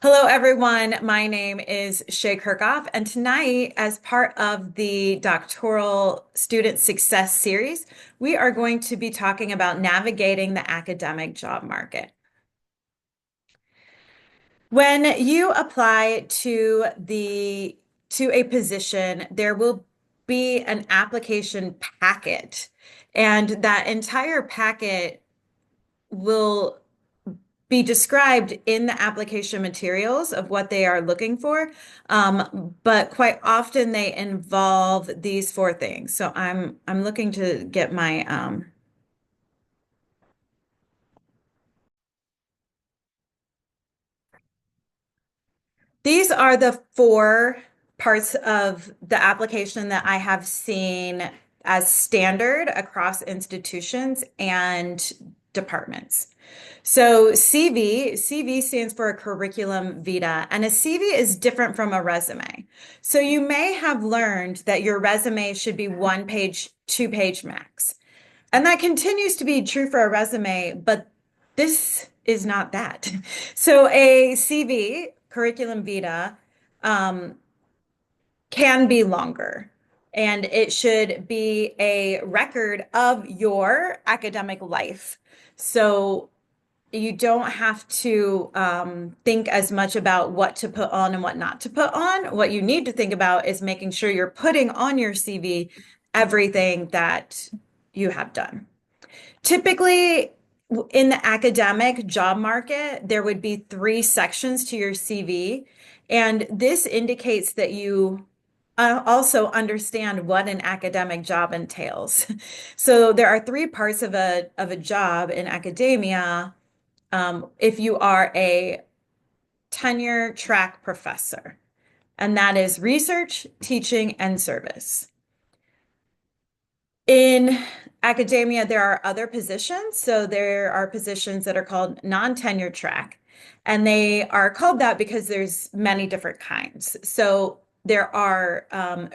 Hello, everyone. My name is Shay Kirkhoff, and tonight, as part of the Doctoral Student Success Series, we are going to be talking about navigating the academic job market. When you apply to a position, there will be an application packet, and that entire packet will be described in the application materials of what they are looking for. But quite often they involve these four things. So I'm looking to get my these are the four parts of the application that I have seen as standard across institutions and departments. So CV stands for a curriculum vitae, and a CV is different from a resume. So you may have learned that your resume should be one page, two-page max. And that continues to be true for a resume, but this is not that. So a CV, curriculum vitae, um, can be longer. And it should be a record of your academic life. So you don't have to think as much about what to put on and what not to put on. What you need to think about is making sure you're putting on your CV everything that you have done. Typically, in the academic job market, there would be three sections to your CV, and this indicates that you also understand what an academic job entails. So there are three parts of a job in academia. If you are a tenure track professor, and that is research, teaching, and service. In academia, there are other positions. So there are positions that are called non-tenure track, and they are called that because there's many different kinds. So there are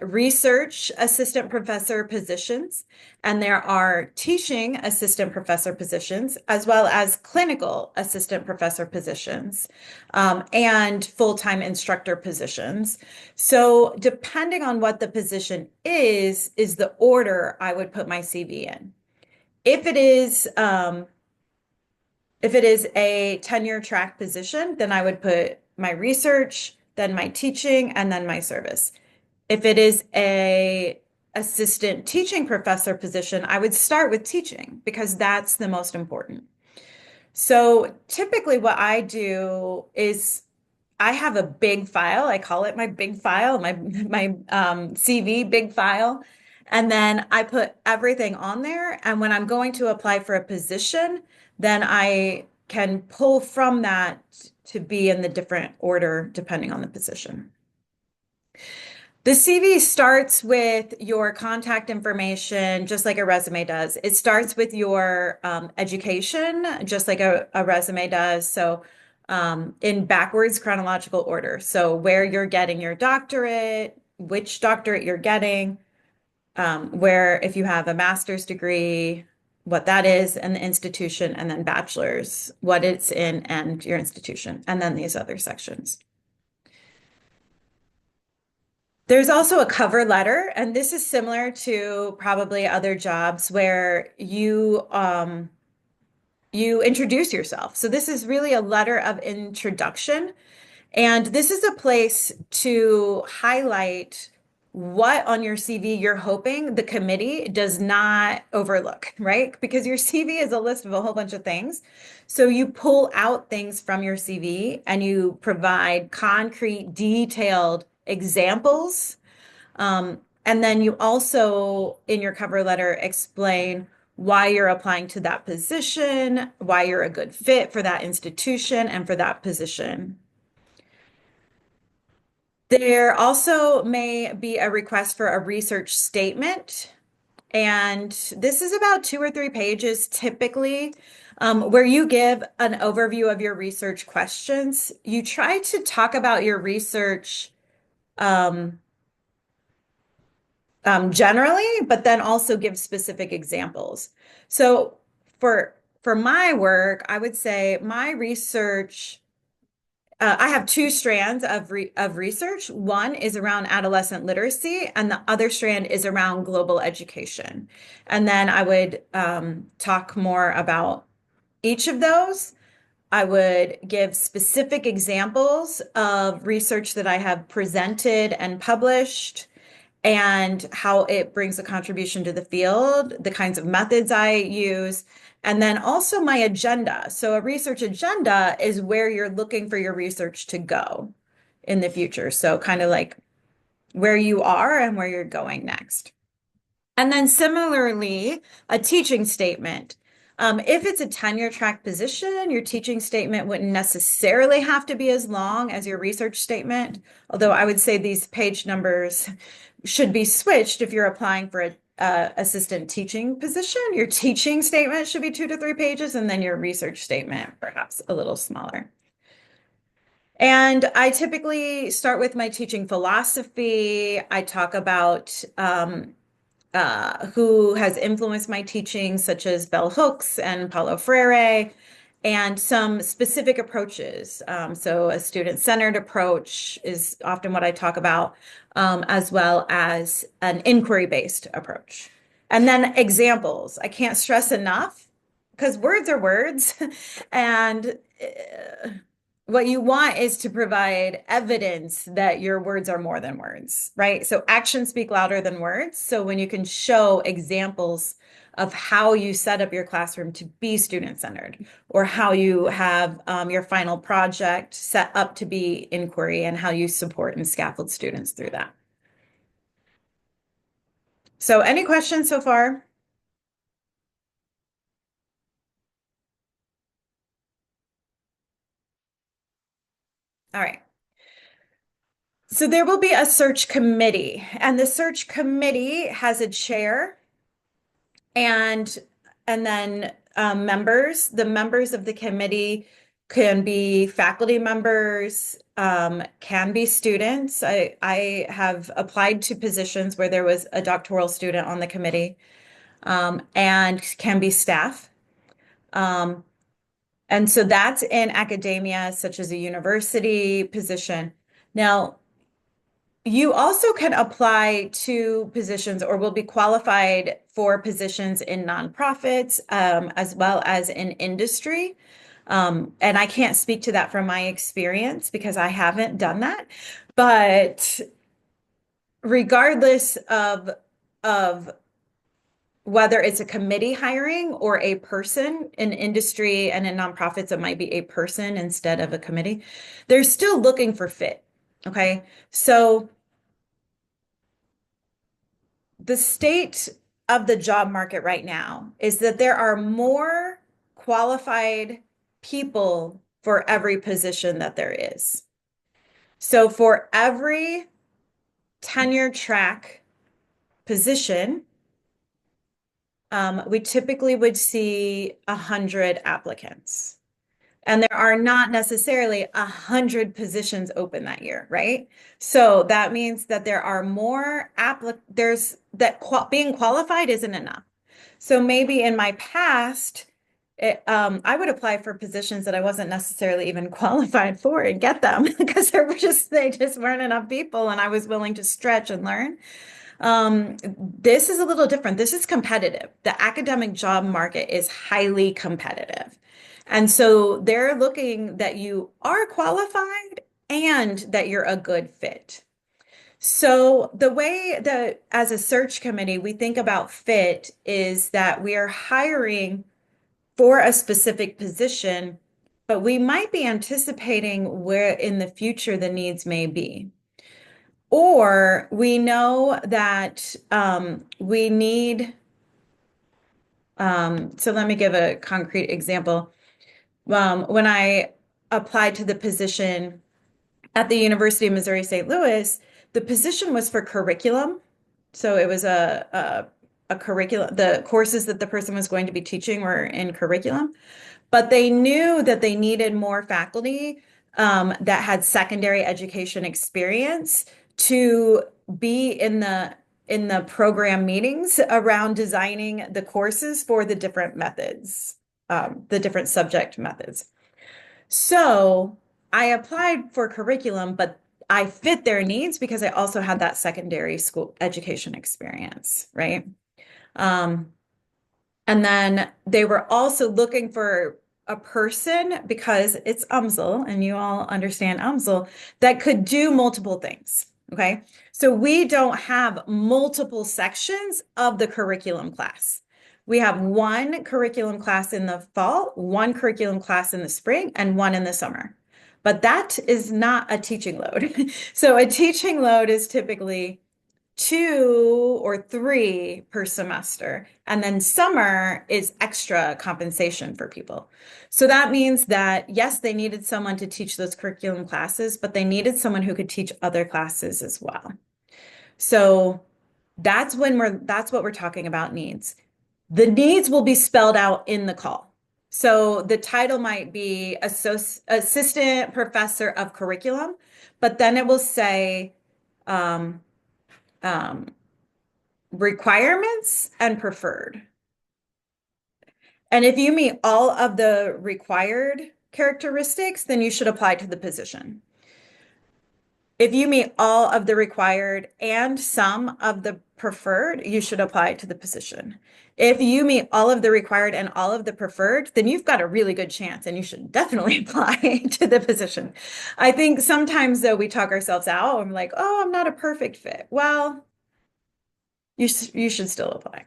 research assistant professor positions, and there are teaching assistant professor positions, as well as clinical assistant professor positions, and full-time instructor positions. So depending on what the position is the order I would put my CV in. If it is um, if it is a tenure track position, then I would put my research, then my teaching, and then my service. If it is a assistant teaching professor position, I would start with teaching because that's the most important. So typically what I do is I have a big file. I call it my big file, my CV big file. And then I put everything on there. And when I'm going to apply for a position, then I can pull from that to be in the different order depending on the position. The CV starts with your contact information, just like a resume does. It starts with your education, just like a resume does. So, in backwards chronological order. So, where you're getting your doctorate, which doctorate you're getting, where if you have a master's degree, what that is, and the institution, and then bachelor's, what it's in, and your institution, and then these other sections. There's also a cover letter, and this is similar to probably other jobs where you introduce yourself. So this is really a letter of introduction, and this is a place to highlight what on your CV you're hoping the committee does not overlook, right? Because your CV is a list of a whole bunch of things. So you pull out things from your CV and you provide concrete, detailed examples, and then you also, in your cover letter, explain why you're applying to that position, why you're a good fit for that institution and for that position. There also may be a request for a research statement, and this is about 2 or 3 pages typically, where you give an overview of your research questions. You try to talk about your research um, generally, but then also give specific examples. So for my work, I would say my research I have two strands of research. One is around adolescent literacy, and the other strand is around global education. And then I would talk more about each of those. I would give specific examples of research that I have presented and published, and how it brings a contribution to the field, the kinds of methods I use, and then also my agenda. So a research agenda is where you're looking for your research to go in the future. So kind of like where you are and where you're going next. And then similarly, a teaching statement. If it's a tenure track position, your teaching statement wouldn't necessarily have to be as long as your research statement, although I would say these page numbers should be switched if you're applying for a assistant teaching position. Your teaching statement should be 2 to 3 pages, and then your research statement perhaps a little smaller. And I typically start with my teaching philosophy. I talk about who has influenced my teaching, such as Bell Hooks and Paulo Freire, and some specific approaches. So a student-centered approach is often what I talk about, as well as an inquiry-based approach. And then examples. I can't stress enough because words are words. And what you want is to provide evidence that your words are more than words, right? So actions speak louder than words. So when you can show examples of how you set up your classroom to be student-centered, or how you have your final project set up to be inquiry, and how you support and scaffold students through that. So any questions so far? All right. So there will be a search committee, and the search committee has a chair and then members. The members of the committee can be faculty members, can be students. I have applied to positions where there was a doctoral student on the committee, and can be staff. Um, and so that's in academia, such as a university position. Now, you also can apply to positions, or will be qualified for positions in nonprofits, as well as in industry. And I can't speak to that from my experience because I haven't done that. But regardless of whether it's a committee hiring or a person in industry, and in nonprofits, it might be a person instead of a committee, they're still looking for fit. Okay. So the state of the job market right now is that there are more qualified people for every position that there is. So for every tenure track position, we typically would see 100 applicants. And there are not necessarily 100 positions open that year, right? So that means that there are more there's that being qualified isn't enough. So maybe in my past, I would apply for positions that I wasn't necessarily even qualified for and get them because they just weren't enough people, and I was willing to stretch and learn. This is a little different. This is competitive. The academic job market is highly competitive. And so they're looking that you are qualified and that you're a good fit. So the way that as a search committee, we think about fit is that we are hiring for a specific position, but we might be anticipating where in the future the needs may be. Or we know that we need, so let me give a concrete example. When I applied to the position at the University of Missouri St. Louis, the position was for curriculum. So it was a curriculum, the courses that the person was going to be teaching were in curriculum, but they knew that they needed more faculty that had secondary education experience to be in the program meetings around designing the courses for the different methods, the different subject methods. So I applied for curriculum, but I fit their needs because I also had that secondary school education experience, right? Um, and then they were also looking for a person because it's UMSL and you all understand UMSL that could do multiple things. Okay. So we don't have multiple sections of the curriculum class. We have one curriculum class in the fall, one curriculum class in the spring, and one in the summer. But that is not a teaching load. So a teaching load is typically two or three per semester. And then summer is extra compensation for people. So that means that, yes, they needed someone to teach those curriculum classes, but they needed someone who could teach other classes as well. So that's what we're talking about needs. The needs will be spelled out in the call. So the title might be Assistant Professor of Curriculum, but then it will say, um, um, requirements and preferred. And if you meet all of the required characteristics, then you should apply to the position. If you meet all of the required and some of the preferred, you should apply to the position. If you meet all of the required and all of the preferred, then you've got a really good chance and you should definitely apply to the position. I think sometimes though we talk ourselves out. I'm like, oh, I'm not a perfect fit. Well, you should still apply.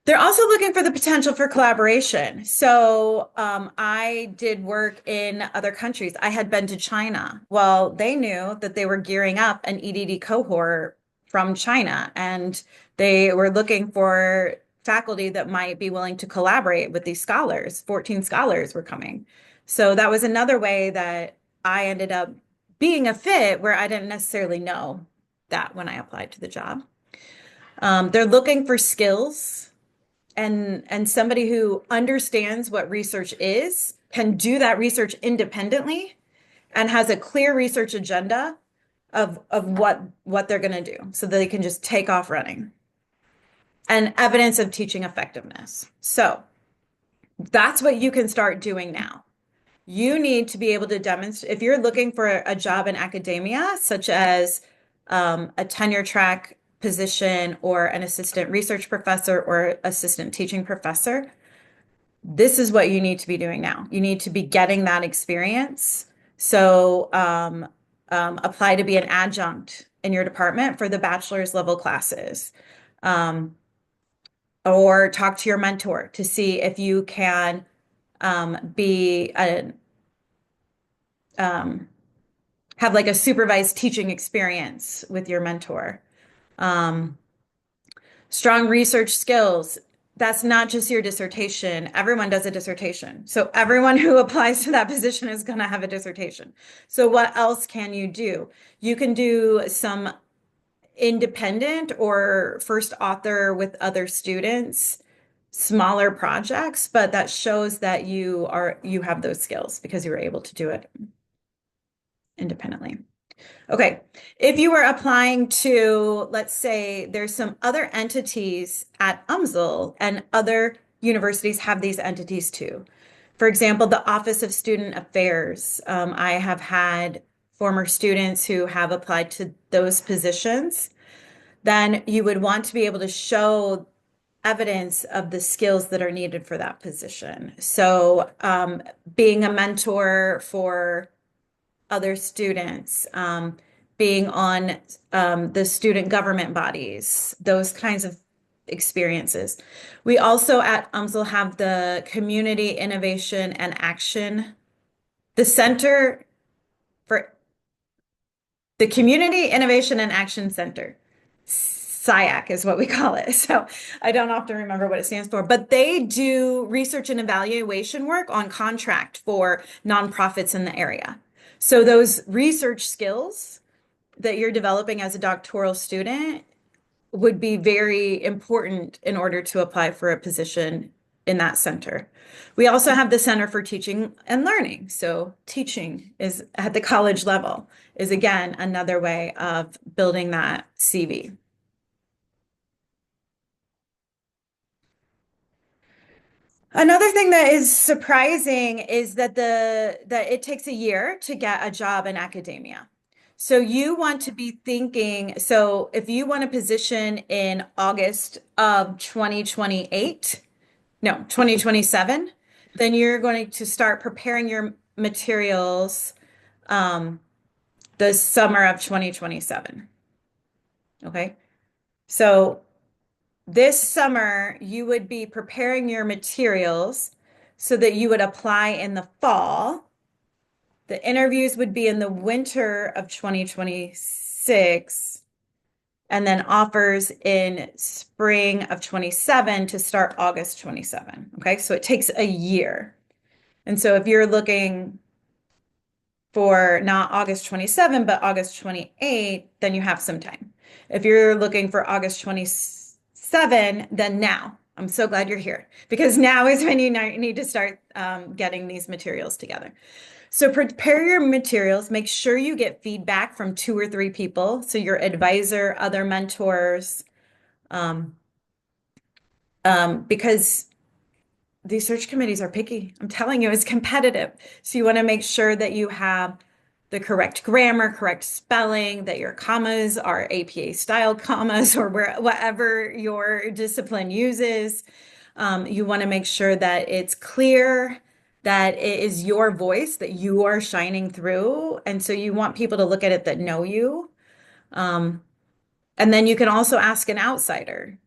They're also looking for the potential for collaboration. So I did work in other countries. I had been to China. Well, they knew that they were gearing up an EDD cohort from China, and they were looking for faculty that might be willing to collaborate with these scholars. 14 scholars were coming. So that was another way that I ended up being a fit where I didn't necessarily know that when I applied to the job. They're looking for skills and somebody who understands what research is, can do that research independently, and has a clear research agenda of what they're going to do so that they can just take off running, and evidence of teaching effectiveness. So that's what you can start doing now. You need to be able to demonstrate if you're looking for a job in academia, such as a tenure track position or an assistant research professor or assistant teaching professor. This is what you need to be doing now. You need to be getting that experience. So apply to be an adjunct in your department for the bachelor's level classes. Um, or talk to your mentor to see if you can be a um, have like a supervised teaching experience with your mentor. Um, Strong research skills. That's not just your dissertation. Everyone does a dissertation. So everyone who applies to that position is going to have a dissertation. So what else can you do? You can do some independent or first author with other students, smaller projects, but that shows that you have those skills because you were able to do it independently. Okay, if you were applying to, let's say, there's some other entities at UMSL and other universities have these entities too. For example, the Office of Student Affairs. I have had former students who have applied to those positions. Then you would want to be able to show evidence of the skills that are needed for that position. So, being a mentor for other students, being on the student government bodies, those kinds of experiences. We also at UMSL have the Community Innovation and Action, the Center for the Community Innovation and Action Center. SIAC is what we call it. So I don't often remember what it stands for, but they do research and evaluation work on contract for nonprofits in the area. So those research skills that you're developing as a doctoral student would be very important in order to apply for a position in that center. We also have the Center for Teaching and Learning. So teaching is at the college level is again another way of building that CV. Another thing that is surprising is that that it takes a year to get a job in academia. So you want to be thinking, so if you want a position in August of 2028, no, 2027, then you're going to start preparing your materials um, the summer of 2027. Okay. So this summer, you would be preparing your materials so that you would apply in the fall. The interviews would be in the winter of 2026, and then offers in spring of 27 to start August 27. Okay, so it takes a year. And so if you're looking for not August 27, but August 28, then you have some time. If you're looking for August 27, then now. I'm so glad you're here because now is when you need to start getting these materials together. So prepare your materials. Make sure you get feedback from two or three people. So your advisor, other mentors, um, because these search committees are picky. I'm telling you, it's competitive. So you want to make sure that you have the correct grammar, correct spelling, that your commas are APA style commas or whatever your discipline uses. You want to make sure that it's clear, that it is your voice that you are shining through. And so you want people to look at it that know you. Um, and then you can also ask an outsider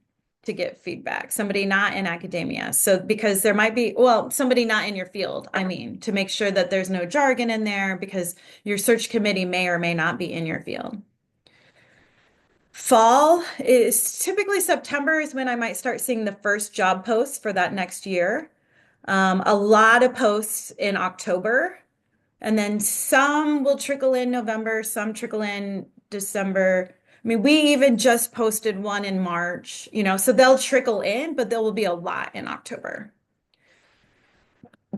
to get feedback, somebody not in academia. So, because there might be, well, somebody not in your field, I mean, to make sure that there's no jargon in there because your search committee may or may not be in your field. Fall is typically September is when I might start seeing the first job posts for that next year. A lot of posts in October, and then some will trickle in November, some trickle in December. I mean, we even just posted one in March, so they'll trickle in, but there will be a lot in October.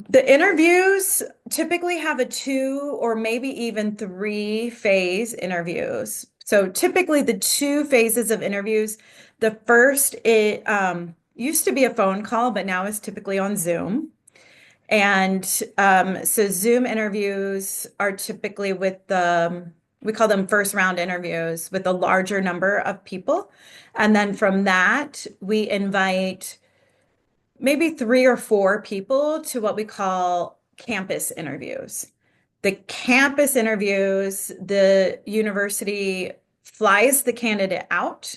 The interviews typically have a two or maybe even three phase interviews. So typically the two phases of interviews, the first it used to be a phone call, but now is typically on Zoom. And so Zoom interviews are typically with we call them first round interviews with a larger number of people. And then from that, we invite maybe three or four people to what we call campus interviews. The campus interviews, the university flies the candidate out,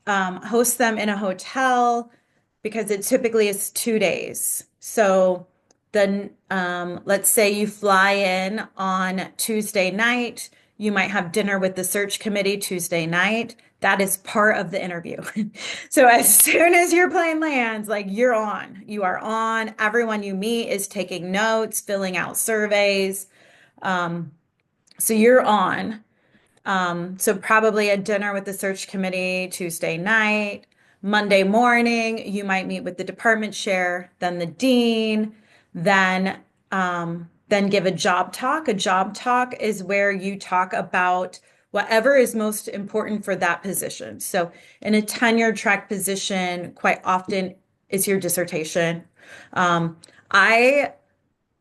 hosts them in a hotel because it typically is 2 days. So then let's say you fly in on Tuesday night, you might have dinner with the search committee Tuesday night. That is part of the interview. So as soon as your plane lands, like you're on, you are on. Everyone you meet is taking notes, filling out surveys. Um, so you're on. So probably a dinner with the search committee Tuesday night. Monday morning, you might meet with the department chair, then the dean, then give a job talk. A job talk is where you talk about whatever is most important for that position. So in a tenure track position, quite often it's your dissertation. Um, I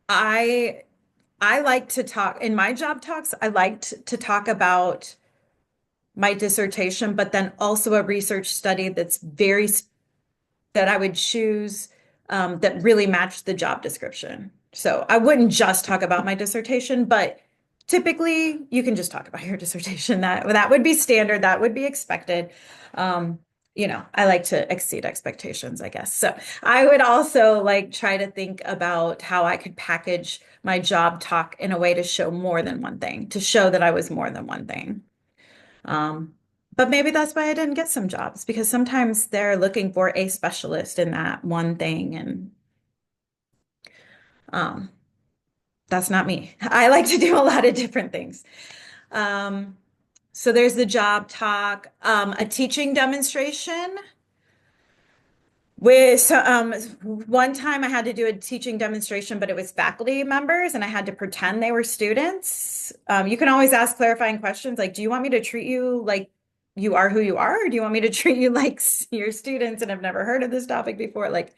I I like to talk in my job talks. I liked to talk about my dissertation, but then also a research study that I would choose that really matched the job description. So I wouldn't just talk about my dissertation, but typically you can just talk about your dissertation. That would be standard, that would be expected. Um, I like to exceed expectations, I guess. So I would also like try to think about how I could package my job talk in a way to show more than one thing, to show that I was more than one thing. Um, but maybe that's why I didn't get some jobs because sometimes they're looking for a specialist in that one thing, and um, that's not me. I like to do a lot of different things. Um, so there's the job talk, a teaching demonstration. One time I had to do a teaching demonstration, but it was faculty members and I had to pretend they were students. You can always ask clarifying questions like, do you want me to treat you like you are who you are? Or do you want me to treat you like your students and have never heard of this topic before? Like,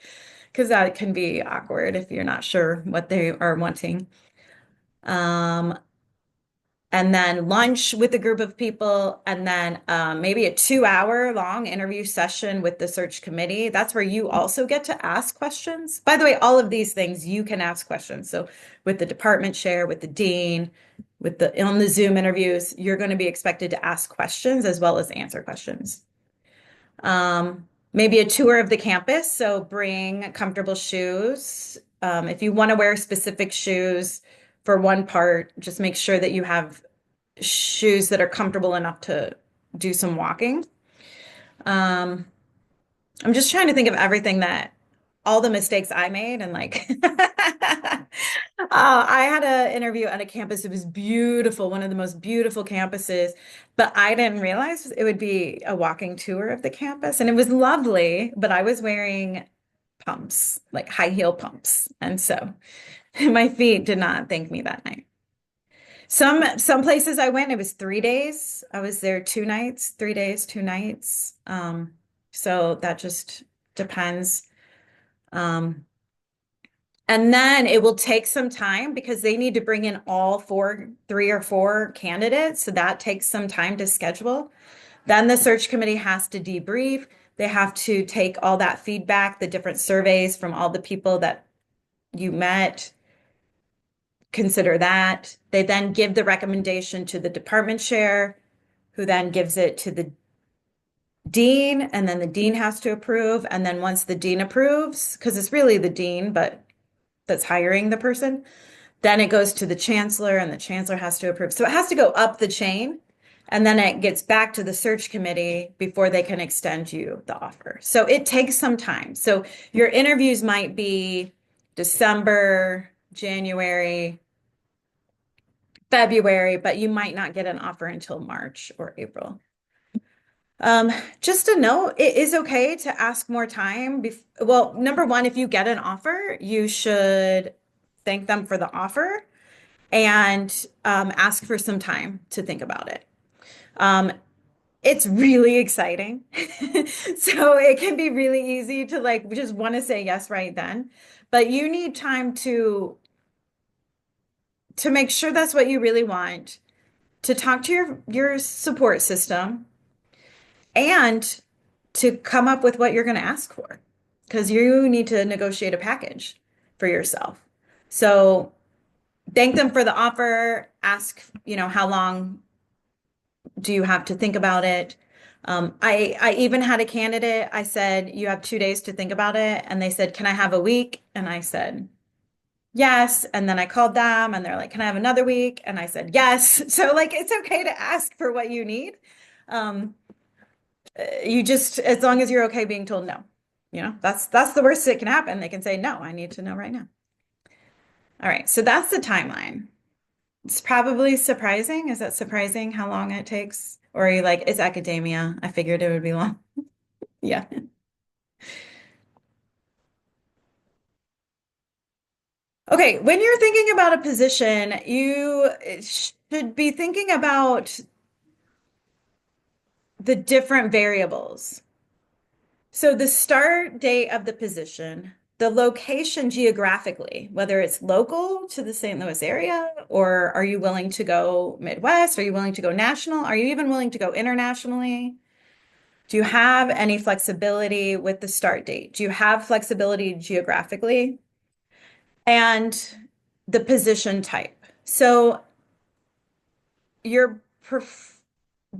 because that can be awkward if you're not sure what they are wanting. Um, and then lunch with a group of people, and then maybe a 2 hour long interview session with the search committee. That's where you also get to ask questions. By the way, all of these things you can ask questions. So with the department chair, with the dean, with the on the Zoom interviews, you're going to be expected to ask questions as well as answer questions. Maybe a tour of the campus. So bring comfortable shoes. If you want to wear specific shoes for one part, just make sure that you have shoes that are comfortable enough to do some walking. Um, I'm just trying to think of everything that all the mistakes I made and like I had an interview at a campus. It was beautiful, one of the most beautiful campuses, but I didn't realize it would be a walking tour of the campus. And it was lovely, but I was wearing pumps, like high heel pumps. And so my feet did not thank me that night. Some places I went, it was 3 days. I was there 2 nights, 3 days, 2 nights. So that just depends. Um, and then it will take some time because they need to bring in all four, 3 or 4 candidates. So that takes some time to schedule. Then the search committee has to debrief. They have to take all that feedback, the different surveys from all the people that you met, consider that. They then give the recommendation to the department chair, who then gives it to the dean, and then the dean has to approve. And then once the dean approves, because it's really the dean, but that's hiring the person, then it goes to the chancellor, and the chancellor has to approve. So it has to go up the chain, and then it gets back to the search committee before they can extend you the offer. So it takes some time. So your interviews might be December, January, February, but you might not get an offer until March or April. Just a note, it is okay to ask more time. Well, number one, if you get an offer, you should thank them for the offer and ask for some time to think about it. Um, it's really exciting. So it can be really easy to like just want to say yes right then, but you need time to make sure that's what you really want, to talk to your support system and to come up with what you're going to ask for because you need to negotiate a package for yourself. So thank them for the offer, ask, how long do you have to think about it? I even had a candidate, I said, you have 2 days to think about it. And they said, can I have a week? And I said, yes. And then I called them and they're like, can I have another week? And I said, yes. So like, it's okay to ask for what you need. Um, you just, as long as you're okay being told no, that's the worst that can happen. They can say, no, I need to know right now. All right. So that's the timeline. It's probably surprising. Is that surprising how long it takes? Or are you like, it's academia. I figured it would be long. Yeah. Okay. When you're thinking about a position, you should be thinking about the different variables. So the start date of the position, the location geographically, whether it's local to the St. Louis area, or are you willing to go Midwest? Are you willing to go national? Are you even willing to go internationally? Do you have any flexibility with the start date? Do you have flexibility geographically? And the position type. So your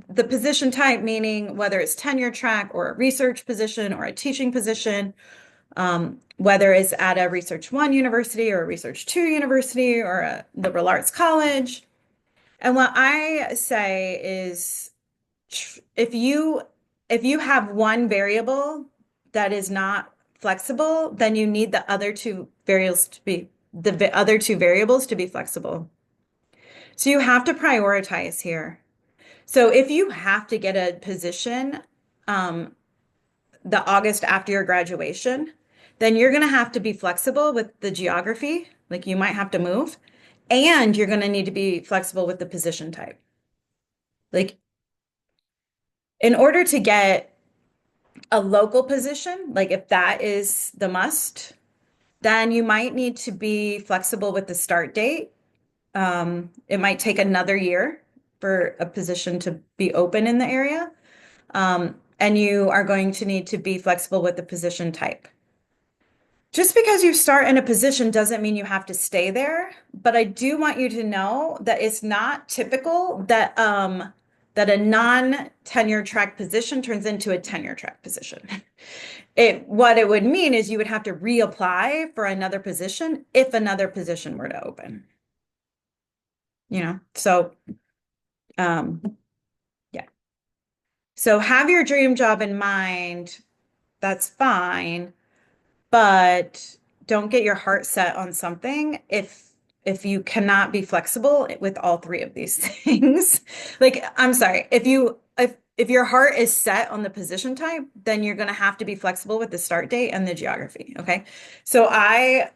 the position type, meaning whether it's tenure track or a research position or a teaching position, whether it's at a Research One university or a Research Two university or a liberal arts college. And what I say is if you have one variable that is not flexible, then you need the other two variables to be flexible. So you have to prioritize here. So if you have to get a position the August after your graduation, then you're going to have to be flexible with the geography, like you might have to move, and you're going to need to be flexible with the position type. Like in order to get a local position, like if that is the must, then you might need to be flexible with the start date. It might take another year for a position to be open in the area. And you are going to need to be flexible with the position type. Just because you start in a position doesn't mean you have to stay there, but I do want you to know that it's not typical that a non-tenure track position turns into a tenure track position. What it would mean is you would have to reapply for another position if another position were to open. So um yeah. So have your dream job in mind. That's fine. But don't get your heart set on something if you cannot be flexible with all three of these things. Like, I'm sorry, if your heart is set on the position type, then you're going to have to be flexible with the start date and the geography, okay? So I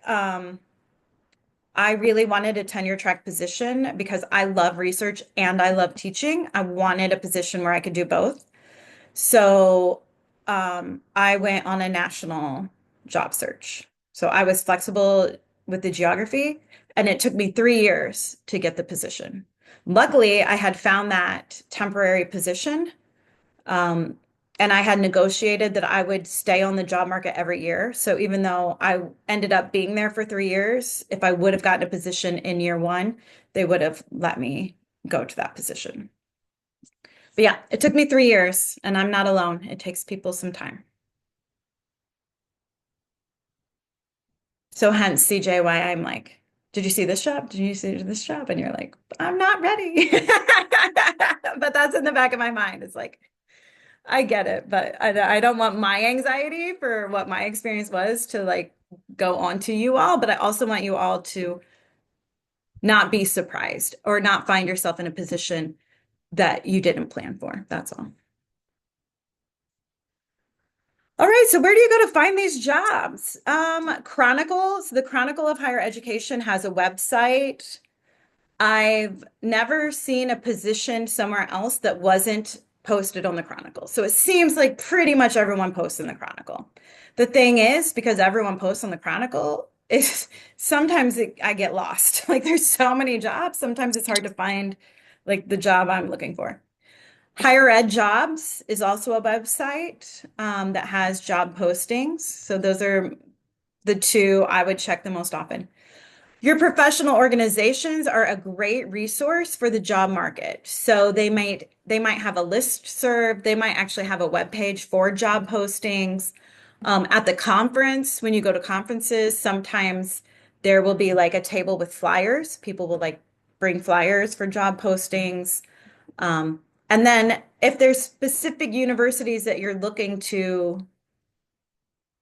really wanted a tenure track position because I love research and I love teaching. I wanted a position where I could do both. So I went on a national job search. So I was flexible with the geography, and it took me 3 years to get the position. Luckily, I had found that temporary position, um, and I had negotiated that I would stay on the job market every year. So even though I ended up being there for 3 years, if I would have gotten a position in year one, they would have let me go to that position. But yeah, it took me 3 years, and I'm not alone. It takes people some time. So hence, CJ, why I'm like, did you see this job? Did you see this job? And you're like, I'm not ready. But that's in the back of my mind. It's like, I get it, but I don't want my anxiety for what my experience was to like go on to you all, but I also want you all to not be surprised or not find yourself in a position that you didn't plan for. That's all. All right, so where do you go to find these jobs? The Chronicle of Higher Education has a website. I've never seen a position somewhere else that wasn't posted on the Chronicle. So it seems like pretty much everyone posts in the Chronicle. The thing is, because everyone posts on the Chronicle, is sometimes I get lost. Like there's so many jobs, sometimes it's hard to find like the job I'm looking for. Higher Ed Jobs is also a website that has job postings. So those are the two I would check the most often. Your professional organizations are a great resource for the job market. So they might have a list serve, they might actually have a web page for job postings. At the conference, when you go to conferences, sometimes there will be like a table with flyers. People will like bring flyers for job postings. Um, and then if there's specific universities that you're looking to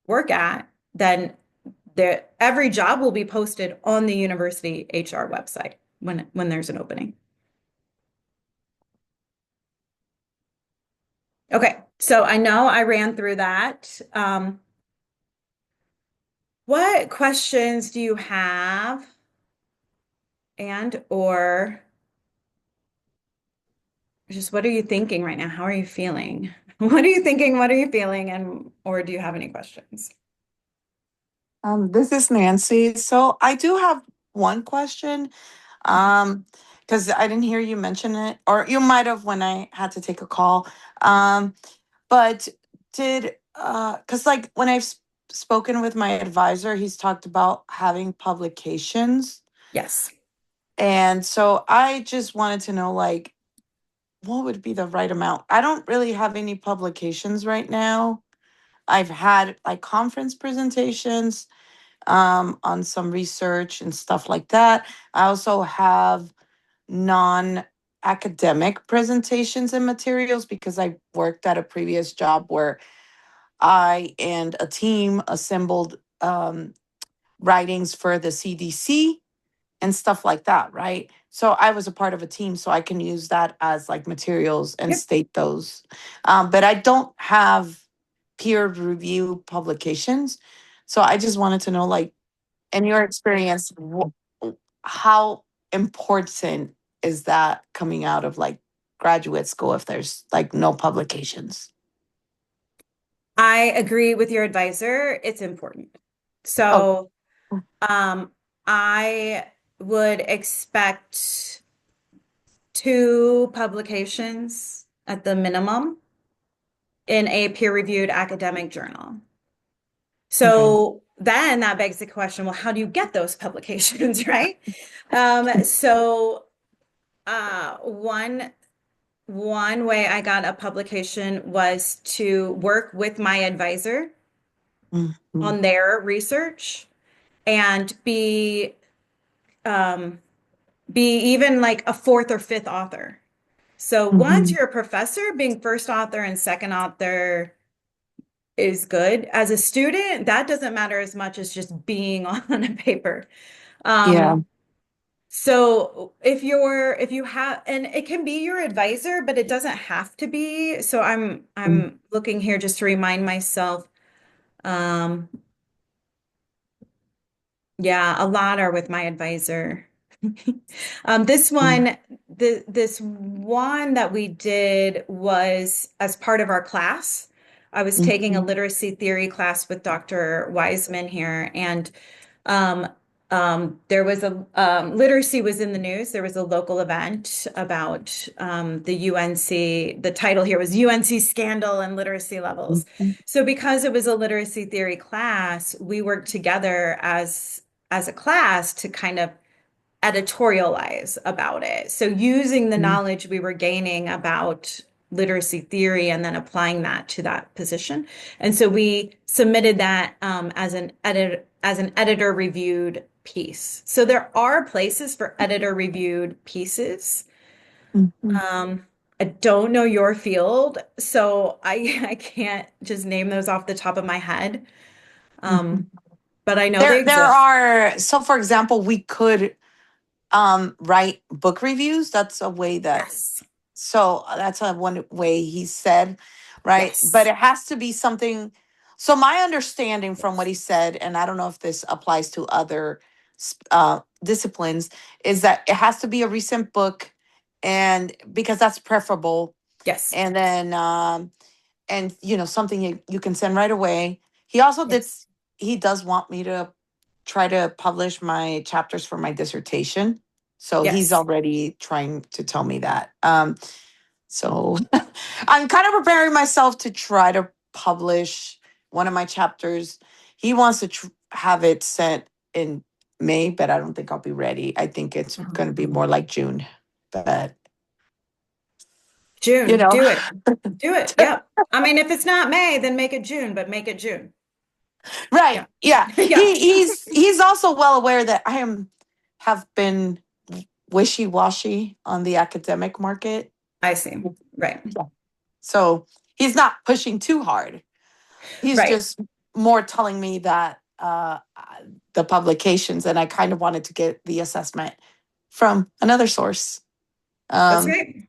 work at, then every job will be posted on the university HR website when there's an opening. Okay, so I know I ran through that. What questions do you have and or just what are you thinking right now? How are you feeling? What are you thinking? What are you feeling? And or do you have any questions? This is Nancy. So I do have one question. Because I didn't hear you mention it, or you might have when I had to take a call. Um, but because like when I've spoken with my advisor, he's talked about having publications. Yes. And so I just wanted to know like what would be the right amount? I don't really have any publications right now. I've had like conference presentations on some research and stuff like that. I also have non academic presentations and materials because I worked at a previous job where I and a team assembled writings for the CDC and stuff like that, right? So I was a part of a team, so I can use that as like materials and Yep. state those. But I don't have peer review publications. So I just wanted to know, like, in your experience, how important is that coming out of like graduate school if there's like no publications? I agree with your advisor. It's important. Oh, So Um, I would expect two publications at the minimum in a peer-reviewed academic journal. Okay. So then that begs the question, well, how do you get those publications, right? So one way I got a publication was to work with my advisor Mhm. on their research and um, be even like a fourth or fifth author. So once Mhm. you're a professor, being first author and second author is good. As a student, that doesn't matter as much as just being on a paper. Yeah. Um, so if you have, and it can be your advisor, but it doesn't have to be. So Mm. I'm looking here just to remind myself. Um, yeah, a lot are with my advisor. This Mm. one, this one that we did was as part of our class. I was taking a Mhm. literacy theory class with Dr. Wiseman here, and um, there was a literacy was in the news. There was a local event about the UNC. The title here was UNC scandal and literacy levels. Mhm. So because it was a literacy theory class, we worked together as a class to kind of editorialize about it. So using the Mhm. knowledge we were gaining about literacy theory and then applying that to that position. And so we submitted that as an editor reviewed piece. So there are places for editor reviewed pieces. Mhm. Um, I don't know your field, so I can't just name those off the top of my head. Um, Mhm. but I know they There exist. are, so for example, we could write book reviews. That's a way that, Yes. so that's a one way he said, right? But Yes. it has to be something. So my understanding from what he said, and I don't know if this applies to other disciplines, is that it has to be a recent book, and because that's preferable. Yes. And then and something you can send right away. He also did, Yes. he does want me to try to publish my chapters for my dissertation, so he's Yes. already trying to tell me that. So I'm kind of preparing myself to try to publish one of my chapters. He wants to have it sent in May, but I don't think I'll be ready. I think it's Mhm. going to be more like June, but you June, know do it. Do it. Yep. I mean, if it's not May, then make it June, but make it June. Right. Yeah. Yeah. Yeah. He's also well aware that I am have been wishy-washy on the academic market. I see. Right. Yeah. So he's not pushing too hard. He's Right. just more telling me that the publications, and I kind of wanted to get the assessment from another source. That's Um right.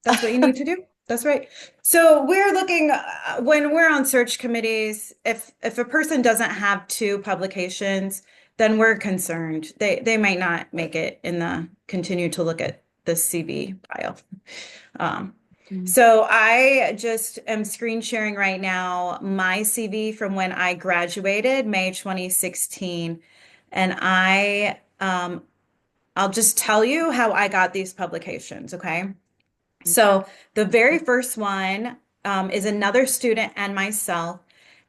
That's what you need to do. That's right. So we're looking when we're on search committees, if a person doesn't have two publications, then we're concerned. They might not make it in the continue to look at the CV pile. Um, so I just am screen sharing right now my CV from when I graduated, May 2016. And I'll just tell you how I got these publications, okay? So the very first one is another student and myself,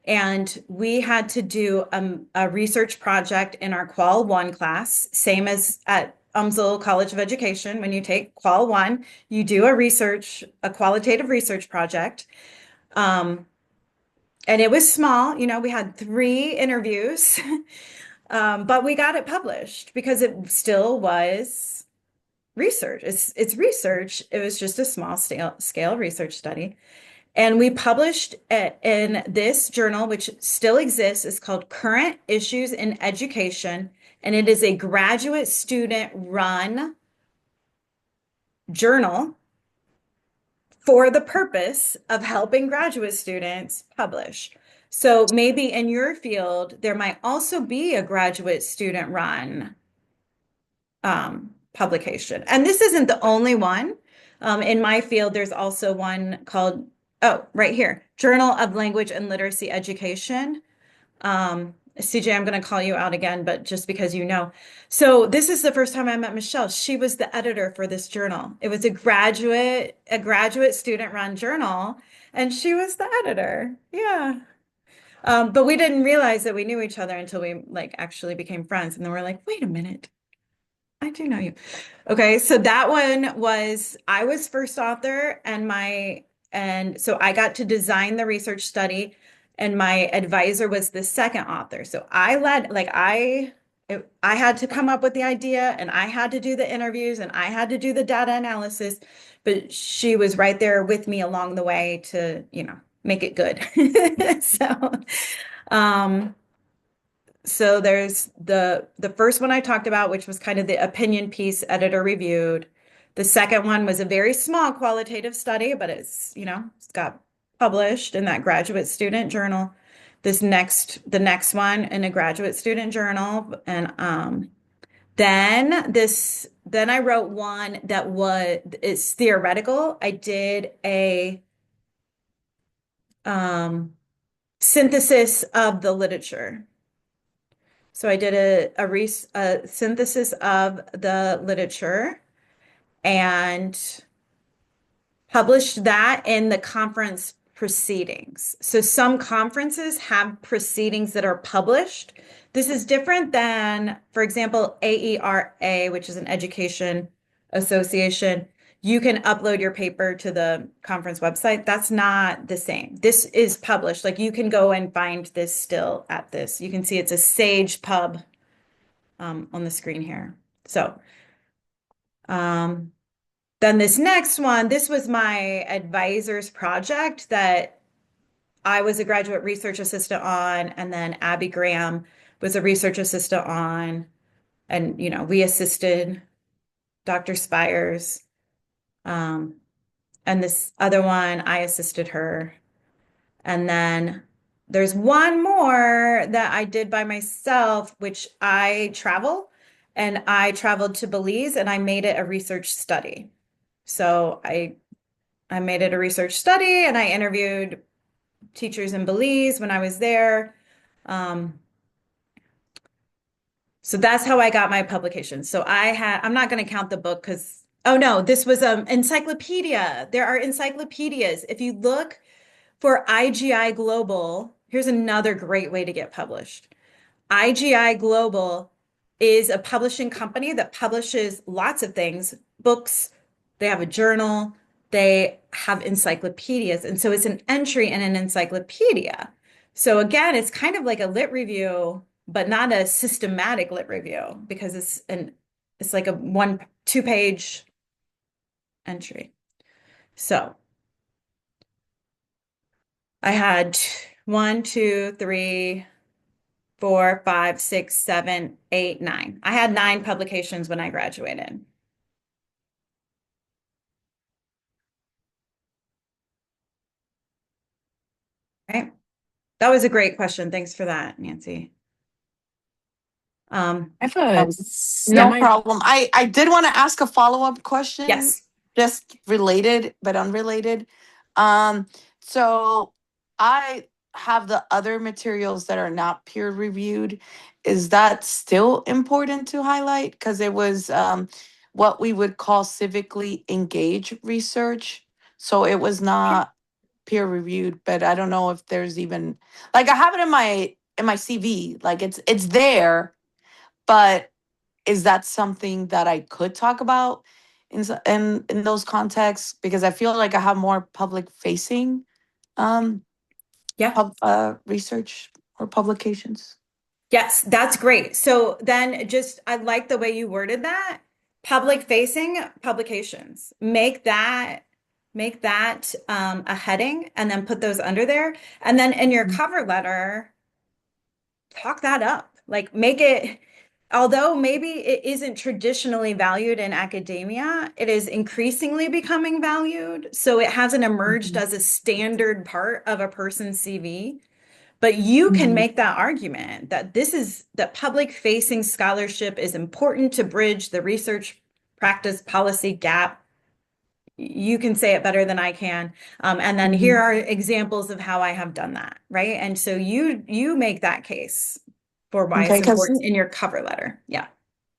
and we had to do a research project in our Qual 1 class, same as at Umsel College of Education. When you take Qual 1, you do a qualitative research project. Um, and it was small, we had three interviews, but we got it published because it still was research. It's research. It was just a small scale research study. And we published it in this journal, which still exists. It's called Current Issues in Education. And it is a graduate student run journal for the purpose of helping graduate students publish. So maybe in your field, there might also be a graduate student run publication. And this isn't the only one. In my field, there's also one called, oh, right here, Journal of Language and Literacy Education. CJ, I'm going to call you out again, but just because you know. So this is the first time I met Michelle. She was the editor for this journal. It was a graduate student run journal, and she was the editor. Yeah. But we didn't realize that we knew each other until we like actually became friends. And then we're like, wait a minute, I do know you. Okay, so that one was I was first author and so I got to design the research study and my advisor was the second author. So I led like I had to come up with the idea and I had to do the interviews and I had to do the data analysis, but she was right there with me along the way to, make it good. So, um so there's the first one I talked about, which was kind of the opinion piece editor reviewed. The second one was a very small qualitative study, but it's got published in that graduate student journal. The next one in a graduate student journal, and then I wrote one that it's theoretical. I did a um, synthesis of the literature. So I did a synthesis of the literature and published that in the conference proceedings. So some conferences have proceedings that are published. This is different than, for example, AERA, which is an education association. You can upload your paper to the conference website. That's not the same. This is published. Like you can go and find this still at this. You can see it's a Sage Pub on the screen here. So um, then this next one, this was my advisor's project that I was a graduate research assistant on, and then Abby Graham was a research assistant on, and we assisted Dr. Spires. Um, and this other one, I assisted her. And then there's one more that I did by myself, which I travel, and I traveled to Belize and I made it a research study. So I made it a research study and I interviewed teachers in Belize when I was there. Um, so that's how I got my publication. So I'm not going to count the book because, oh no, this was encyclopedia. There are encyclopedias. If you look for IGI Global, here's another great way to get published. IGI Global is a publishing company that publishes lots of things, books, they have a journal, they have encyclopedias. And so it's an entry in an encyclopedia. So again, it's kind of like a lit review, but not a systematic lit review because it's like a 2-page entry. So I had 1, 2, 3, 4, 5, 6, 7, 8, 9. I had 9 publications when I graduated. Right? That was a great question. Thanks for that, Nancy. Um, I have a No semi. problem. I did want to ask a follow-up question, yes. just related but unrelated. Um, so I have the other materials that are not peer reviewed. Is that still important to highlight? Because it was what we would call civically engaged research. So it was not peer reviewed, but I don't know if there's even like I have it in my CV. Like it's there, but is that something that I could talk about in those contexts? Because I feel like I have more public facing um Yeah. research or publications. Yes, that's great. So then I like the way you worded that. Public facing publications. Make that a heading and then put those under there. And then in your Mhm. cover letter, talk that up. Like make it, although maybe it isn't traditionally valued in academia, it is increasingly becoming valued. So it hasn't emerged Mhm. as a standard part of a person's CV. But you can Mhm. make that argument that public facing scholarship is important to bridge the research practice policy gap. You can say it better than I can. And then here Mhm. are examples of how I have done that, right? And so you make that case. for why Okay, it's because important in your cover letter. Yeah.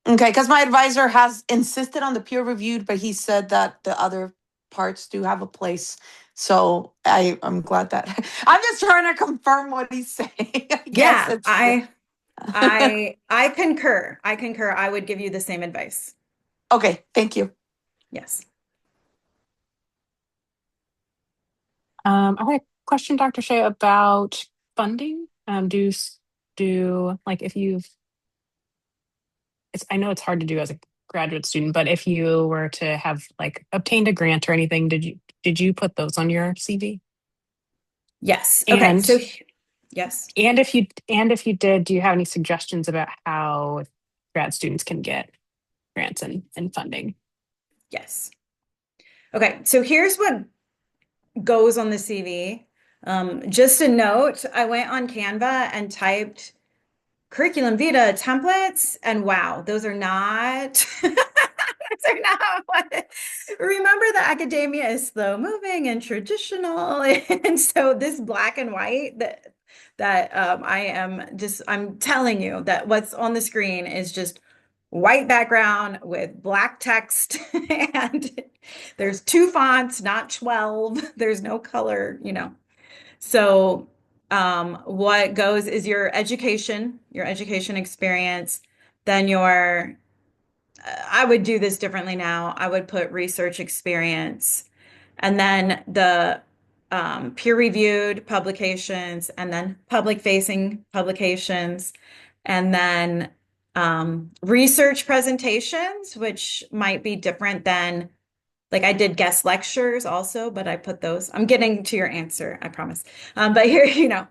okay, because my advisor has insisted on the peer reviewed, but he said that the other parts do have a place. So I'm glad that I'm just trying to confirm what he's saying. I guess Yeah, it's I concur. I concur. I would give you the same advice. okay. Thank you. Yes. I had a question, Dr. Shea, about funding. Do like if you've I know it's hard to do as a graduate student, but if you were to have like obtained a grant or anything, did you put those on your CV? Yes. Okay. And So yes. and if you did, do you have any suggestions about how grad students can get grants and funding? Yes. Okay. So here's what goes on the CV. Just a note, I went on Canva and typed curriculum vitae templates, and wow, those are not those are not what remember the academia is slow moving and traditional. And so this black and white that I'm telling you that what's on the screen is just white background with black text and there's two fonts, not 12. There's no color. So, what goes is your education experience, then I would do this differently now. I would put research experience, and then the peer-reviewed publications, and then public-facing publications, and then research presentations, which might be different than like I did guest lectures also, but I put those. I'm getting to your answer, I promise. But here,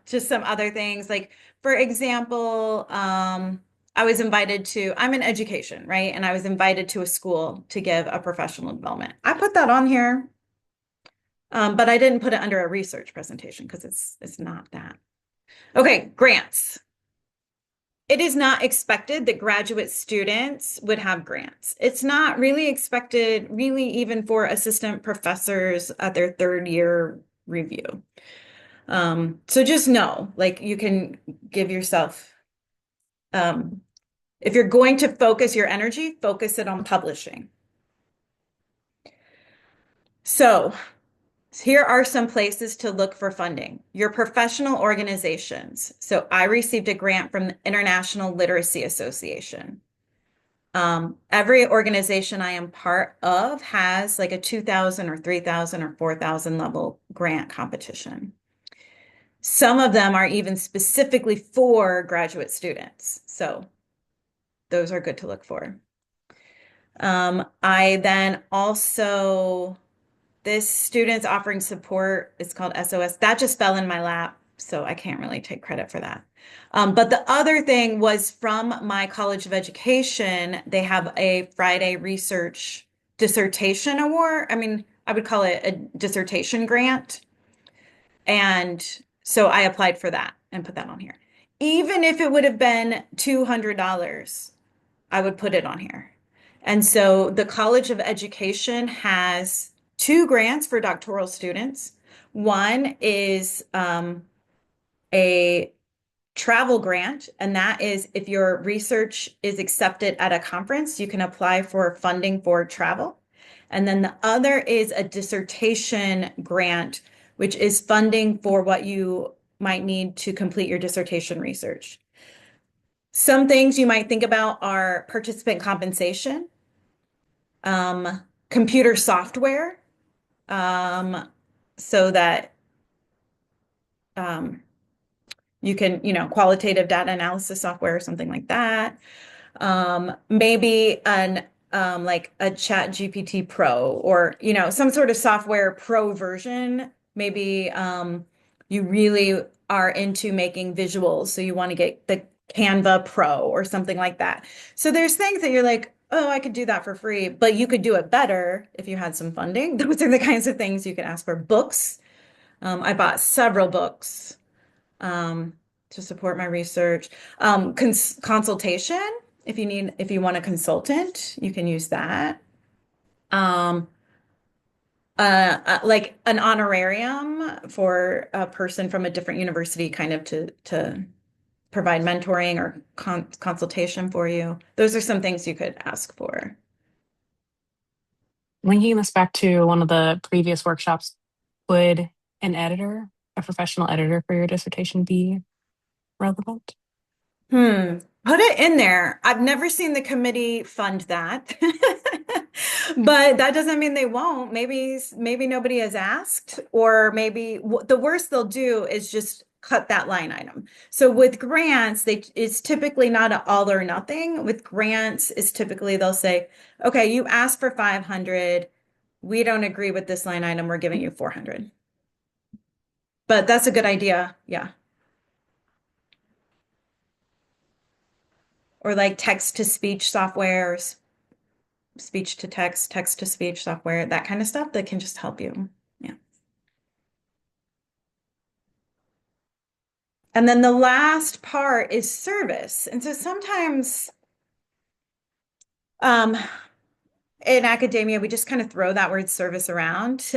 just some other things. Like, for example, I'm in education, right? And I was invited to a school to give a professional development. I put that on here, but I didn't put it under a research presentation because it's not that. Okay, grants. It is not expected that graduate students would have grants. It's not really expected, really, even for assistant professors at their third year review. So just know, like, you can give yourself, um, if you're going to focus your energy, focus it on publishing. So here are some places to look for funding. Your professional organizations. So I received a grant from the International Literacy Association. Every organization I am part of has like a 2,000 or 3,000 or 4,000 level grant competition. Some of them are even specifically for graduate students. So those are good to look for. I then also this students offering support is called SOS. That just fell in my lap, so I can't really take credit for that. But the other thing was from my College of Education, they have a Friday research dissertation award. I mean, I would call it a dissertation grant. And so I applied for that and put that on here. Even if it would have been $200, I would put it on here. And so the College of Education has two grants for doctoral students. One is a travel grant, and that is if your research is accepted at a conference, you can apply for funding for travel. And then the other is a dissertation grant, which is funding for what you might need to complete your dissertation research. Some things you might think about are participant compensation, computer software, um, so that um, you can, qualitative data analysis software or something like that. Maybe an like a Chat GPT Pro or, some sort of software pro version. Maybe you really are into making visuals, so you want to get the Canva Pro or something like that. So there's things that you're like, oh, I could do that for free, but you could do it better if you had some funding. Those are the kinds of things you could ask for. Books. I bought several books um, to support my research. Consultation, if you want a consultant, you can use that. Um, like an honorarium for a person from a different university, kind of to provide mentoring or consultation for you. Those are some things you could ask for. Linking this back to one of the previous workshops, would an editor, a professional editor for your dissertation be relevant? Put it in there. I've never seen the committee fund that. But that doesn't mean they won't. Maybe nobody has asked, or maybe the worst they'll do is just cut that line item. So with grants, it's typically not an all or nothing. With grants, it's typically they'll say, okay, you asked for 500. We don't agree with this line item. We're giving you 400. But that's a good idea. Yeah. Or like text to speech softwares, speech to text, text to speech software, that kind of stuff that can just help you. Yeah. And then the last part is service. And so sometimes um, in academia, we just kind of throw that word service around.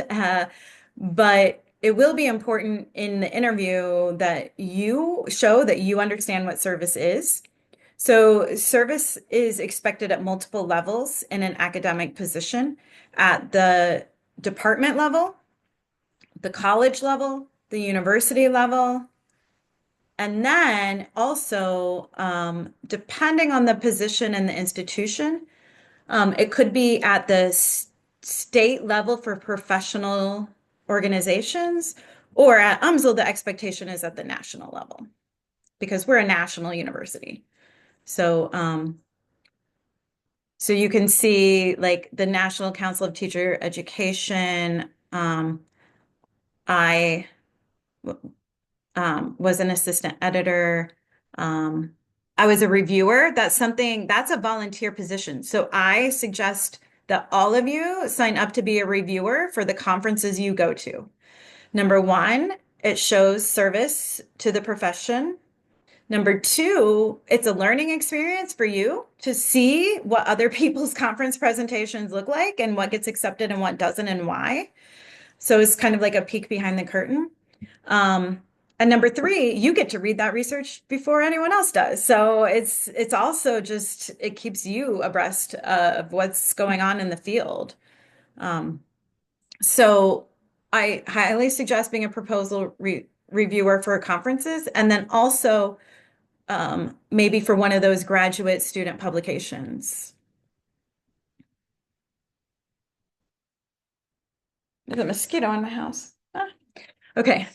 But it will be important in the interview that you show that you understand what service is. So service is expected at multiple levels in an academic position, at the department level, the college level, the university level, and then also, depending on the position and the institution, it could be at the state level for professional organizations, or at UMSL, the expectation is at the national level because we're a national university. So, so you can see like the National Council of Teacher Education. I was an assistant editor. Um, I was a reviewer. That's a volunteer position. So I suggest that all of you sign up to be a reviewer for the conferences you go to. Number one, it shows service to the profession. Number two, it's a learning experience for you to see what other people's conference presentations look like and what gets accepted and what doesn't and why. So it's kind of like a peek behind the curtain. Um, and number three, you get to read that research before anyone else does. So it's also just it keeps you abreast of what's going on in the field. Um, so I highly suggest being a proposal reviewer for conferences, and then also maybe for one of those graduate student publications. There's a mosquito in my house. Ah. Okay.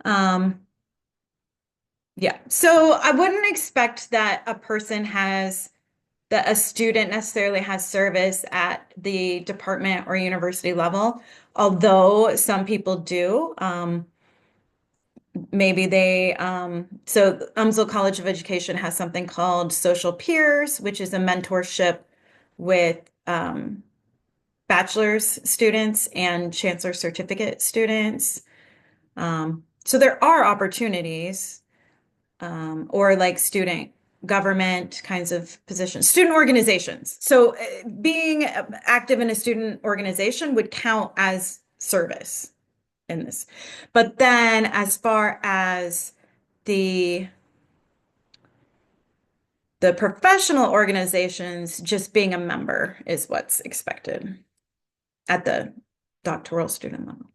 Um, yeah. So I wouldn't expect that a student necessarily has service at the department or university level, although some people do. Maybe so UMSL College of Education has something called Social Peers, which is a mentorship with bachelor's students and chancellor certificate students. So there are opportunities, or like student government kinds of positions, student organizations. So being active in a student organization would count as service in this. But then as far as the the professional organizations, just being a member is what's expected at the doctoral student level.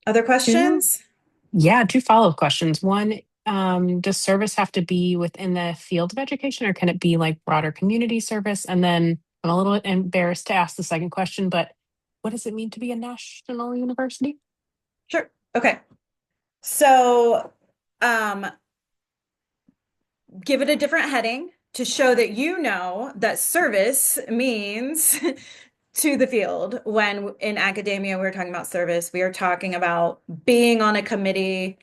Other Two, questions? yeah, two follow-up questions. One, does service have to be within the field of education or can it be like broader community service? And then I'm a little bit embarrassed to ask the second question, but what does it mean to be a national university? Sure. Okay. So, give it a different heading to show that you know that service means to the field. When in academia, we're talking about service, we are talking about being on a committee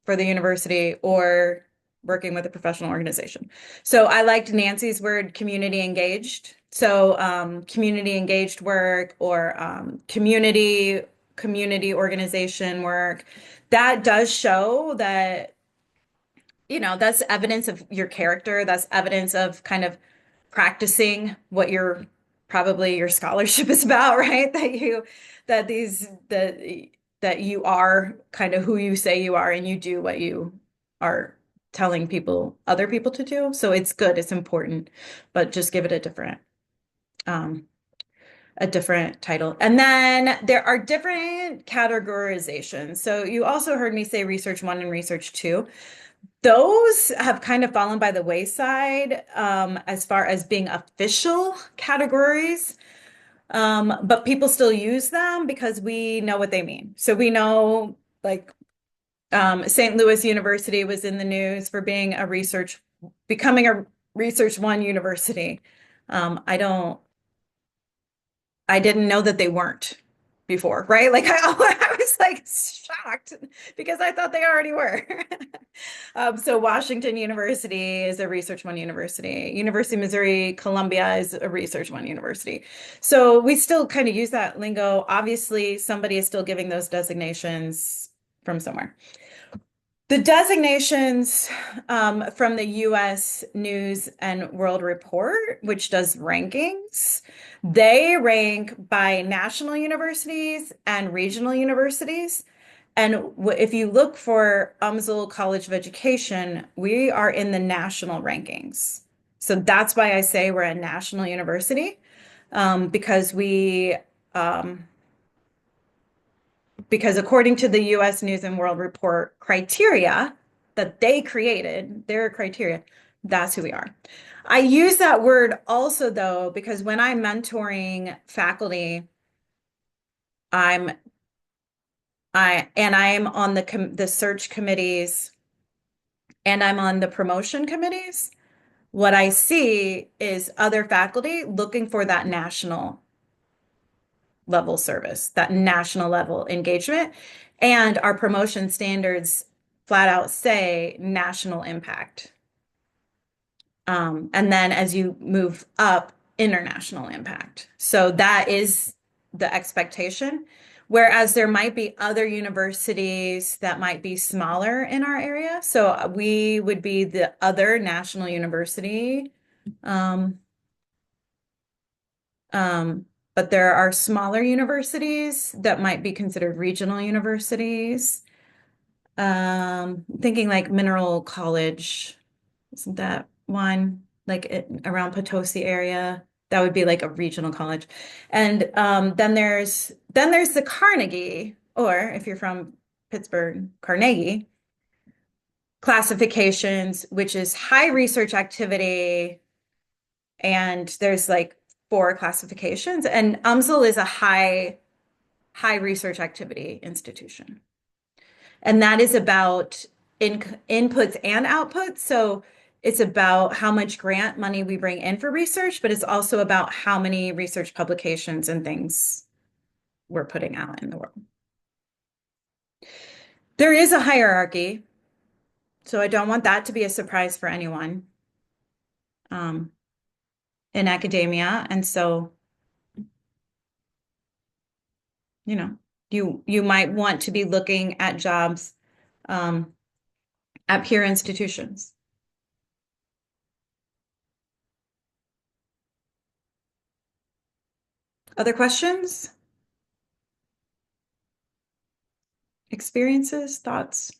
for the university or working with a professional organization. So I liked Nancy's word community engaged. So community engaged work or community organization work, that does show that, that's evidence of your character. That's evidence of kind of practicing what you're probably your scholarship is about, right? That these that that you are kind of who you say you are and you do what you are telling other people to do. So it's good, it's important, but just give it um a different title. And then there are different categorizations. So you also heard me say research one and research two. Those have kind of fallen by the wayside as far as being official categories. But people still use them because we know what they mean. So we know, like, St. Louis University was in the news for becoming a research one university. I don't, I didn't know that they weren't before, right? Like I was like shocked because I thought they already were. So Washington University is a Research One university. University of Missouri Columbia is a Research One university. So we still kind of use that lingo. Obviously, somebody is still giving those designations from somewhere. The designations from the US News and World Report, which does rankings, they rank by national universities and regional universities. And if you look for UMSL College of Education, we are in the national rankings. So that's why I say we're a national university, because um, because according to the US News and World Report criteria that they created, their criteria, that's who we are. I use that word also though, because when I'm mentoring faculty, I'm I am on the search committees and I'm on the promotion committees. What I see is other faculty looking for that national level service, that national level engagement. And our promotion standards flat out say national impact. And then as you move up, international impact. So that is the expectation. Whereas there might be other universities that might be smaller in our area. So we would be the other national university. Um, um, but there are smaller universities that might be considered regional universities. Thinking like Mineral College, isn't that one like around Potosi area? That would be like a regional college. And then there's the Carnegie, or if you're from Pittsburgh, Carnegie classifications, which is high research activity, and there's like four classifications, and UMSL is a high research activity institution. And that is about inputs and outputs. So it's about how much grant money we bring in for research, but it's also about how many research publications and things we're putting out in the world. There is a hierarchy, so I don't want that to be a surprise for anyone um, in academia. And so, you know, you might want to be looking at jobs um, at peer institutions. Other questions? Experiences, thoughts?